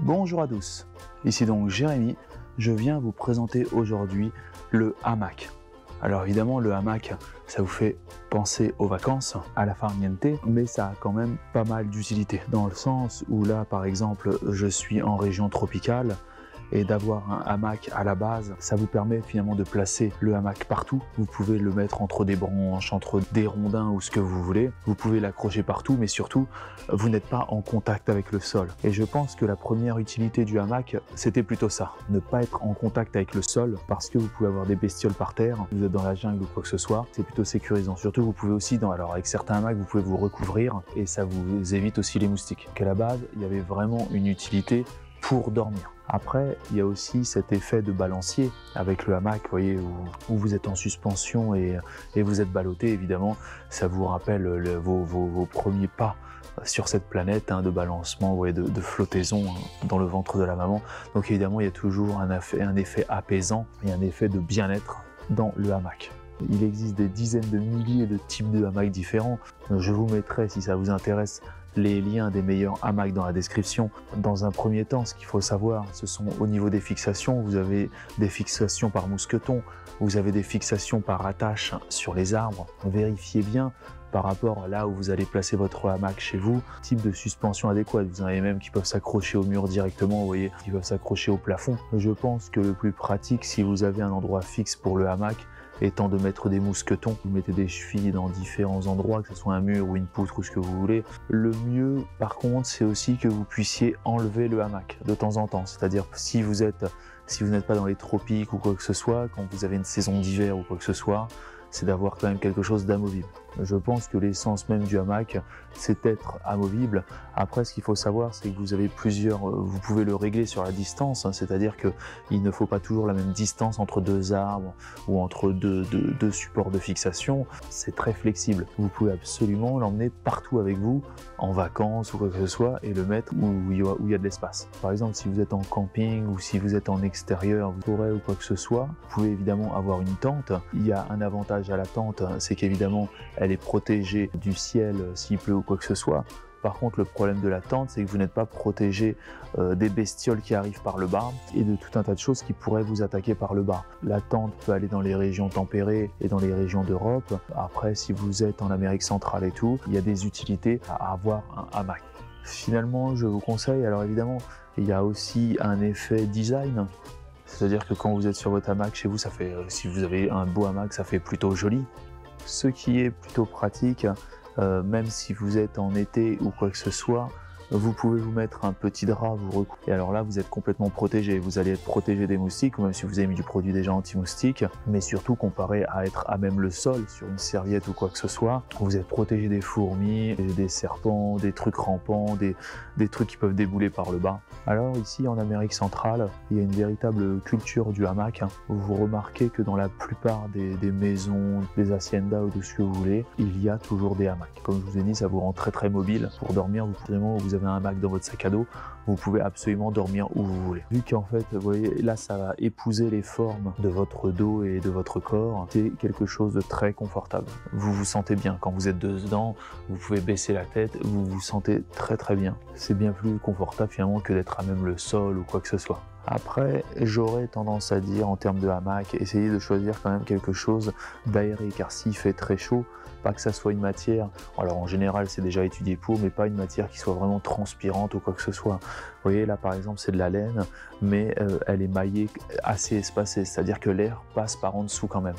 Bonjour à tous, ici donc Jérémy, je viens vous présenter aujourd'hui le hamac. Alors évidemment le hamac, ça vous fait penser aux vacances, à la farniente, mais ça a quand même pas mal d'utilité. Dans le sens où là par exemple je suis en région tropicale, et d'avoir un hamac à la base, ça vous permet finalement de placer le hamac partout. Vous pouvez le mettre entre des branches, entre des rondins ou ce que vous voulez. Vous pouvez l'accrocher partout, mais surtout, vous n'êtes pas en contact avec le sol. Et je pense que la première utilité du hamac, c'était plutôt ça. Ne pas être en contact avec le sol, parce que vous pouvez avoir des bestioles par terre, vous êtes dans la jungle ou quoi que ce soit, c'est plutôt sécurisant. Surtout, vous pouvez aussi, alors avec certains hamacs, vous pouvez vous recouvrir, et ça vous évite aussi les moustiques. Donc à la base, il y avait vraiment une utilité pour dormir. Après, il y a aussi cet effet de balancier avec le hamac, vous voyez, où vous êtes en suspension et vous êtes ballotté, évidemment. Ça vous rappelle vos premiers pas sur cette planète de balancement, ouais, de flottaison dans le ventre de la maman. Donc évidemment, il y a toujours un effet apaisant et un effet de bien-être dans le hamac. Il existe des dizaines de milliers de types de hamacs différents. Je vous mettrai, si ça vous intéresse, les liens des meilleurs hamacs dans la description. Dans un premier temps, ce qu'il faut savoir, ce sont au niveau des fixations. Vous avez des fixations par mousqueton, vous avez des fixations par attache sur les arbres. Vérifiez bien par rapport à là où vous allez placer votre hamac chez vous, type de suspension adéquate. Vous en avez même qui peuvent s'accrocher au mur directement, vous voyez, qui peuvent s'accrocher au plafond. Je pense que le plus pratique, si vous avez un endroit fixe pour le hamac, étant de mettre des mousquetons. Vous mettez des chevilles dans différents endroits, que ce soit un mur ou une poutre ou ce que vous voulez. Le mieux, par contre, c'est aussi que vous puissiez enlever le hamac de temps en temps. C'est-à-dire si vous n'êtes pas dans les tropiques ou quoi que ce soit, quand vous avez une saison d'hiver ou quoi que ce soit, c'est d'avoir quand même quelque chose d'amovible. Je pense que l'essence même du hamac, c'est d'être amovible. Après, ce qu'il faut savoir, c'est que vous avez vous pouvez le régler sur la distance, c'est-à-dire qu'il ne faut pas toujours la même distance entre deux arbres ou entre deux supports de fixation. C'est très flexible. Vous pouvez absolument l'emmener partout avec vous, en vacances ou quoi que ce soit, et le mettre où il y a de l'espace. Par exemple, si vous êtes en camping ou si vous êtes en extérieur, forêt ou quoi que ce soit, vous pouvez évidemment avoir une tente. Il y a un avantage à la tente, c'est qu'évidemment, elle est protégée du ciel s'il pleut ou quoi que ce soit. Par contre, le problème de la tente, c'est que vous n'êtes pas protégé des bestioles qui arrivent par le bas et de tout un tas de choses qui pourraient vous attaquer par le bas. La tente peut aller dans les régions tempérées et dans les régions d'Europe. Après, si vous êtes en Amérique centrale et tout, il y a des utilités à avoir un hamac. Finalement, je vous conseille, alors évidemment, il y a aussi un effet design. C'est-à-dire que quand vous êtes sur votre hamac chez vous, ça fait, si vous avez un beau hamac, ça fait plutôt joli. Ce qui est plutôt pratique, même si vous êtes en été ou quoi que ce soit, vous pouvez vous mettre un petit drap, vous recouvrir. Et alors là, vous êtes complètement protégé. Vous allez être protégé des moustiques, ou même si vous avez mis du produit déjà anti-moustique. Mais surtout, comparé à être à même le sol, sur une serviette ou quoi que ce soit, vous êtes protégé des fourmis, des serpents, des trucs rampants, des trucs qui peuvent débouler par le bas. Alors ici, en Amérique centrale, il y a une véritable culture du hamac. Vous remarquez que dans la plupart des maisons, des haciendas ou de ce que vous voulez, il y a toujours des hamacs. Comme je vous ai dit, ça vous rend très très mobile. Pour dormir, vous avez un hamac dans votre sac à dos, vous pouvez absolument dormir où vous voulez. Vu qu'en fait, vous voyez, là ça va épouser les formes de votre dos et de votre corps, c'est quelque chose de très confortable. Vous vous sentez bien quand vous êtes dedans, vous pouvez baisser la tête, vous vous sentez très très bien. C'est bien plus confortable finalement que d'être à même le sol ou quoi que ce soit. Après, j'aurais tendance à dire en termes de hamac, essayez de choisir quand même quelque chose d'aéré, car s'il fait très chaud, pas que ça soit une matière, alors en général c'est déjà étudié pour, mais pas une matière qui soit vraiment transpirante ou quoi que ce soit. Vous voyez là par exemple c'est de la laine, mais elle est maillée assez espacée, c'est-à-dire que l'air passe par en dessous quand même.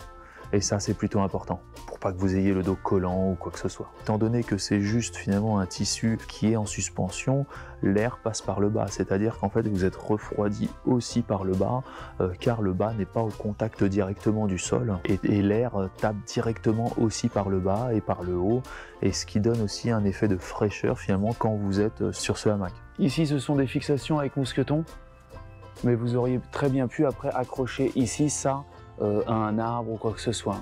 Et ça, c'est plutôt important, pour pas que vous ayez le dos collant ou quoi que ce soit. Étant donné que c'est juste finalement un tissu qui est en suspension, l'air passe par le bas, c'est-à-dire qu'en fait vous êtes refroidi aussi par le bas, car le bas n'est pas au contact directement du sol, et l'air tape directement aussi par le bas et par le haut, et ce qui donne aussi un effet de fraîcheur finalement quand vous êtes sur ce hamac. Ici, ce sont des fixations avec mousqueton, mais vous auriez très bien pu après accrocher ici ça à un arbre ou quoi que ce soit.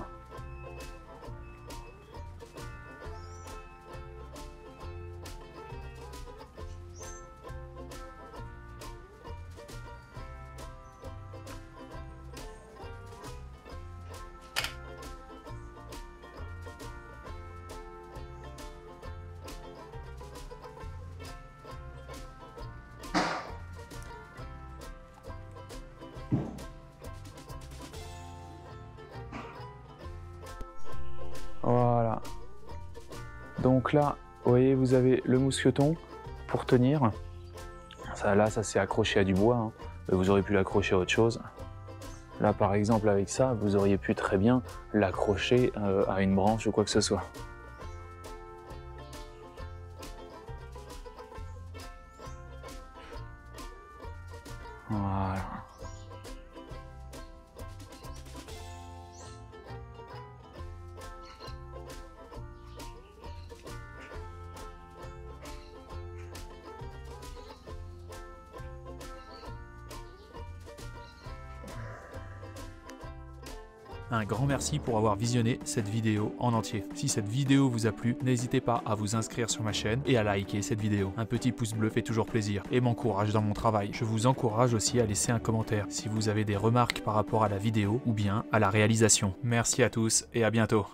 Donc là, vous voyez, vous avez le mousqueton pour tenir. Ça, là, ça s'est accroché à du bois, hein. Vous auriez pu l'accrocher à autre chose. Là, par exemple, avec ça, vous auriez pu très bien l'accrocher à une branche ou quoi que ce soit. Voilà. Un grand merci pour avoir visionné cette vidéo en entier. Si cette vidéo vous a plu, n'hésitez pas à vous inscrire sur ma chaîne et à liker cette vidéo. Un petit pouce bleu fait toujours plaisir et m'encourage dans mon travail. Je vous encourage aussi à laisser un commentaire si vous avez des remarques par rapport à la vidéo ou bien à la réalisation. Merci à tous et à bientôt.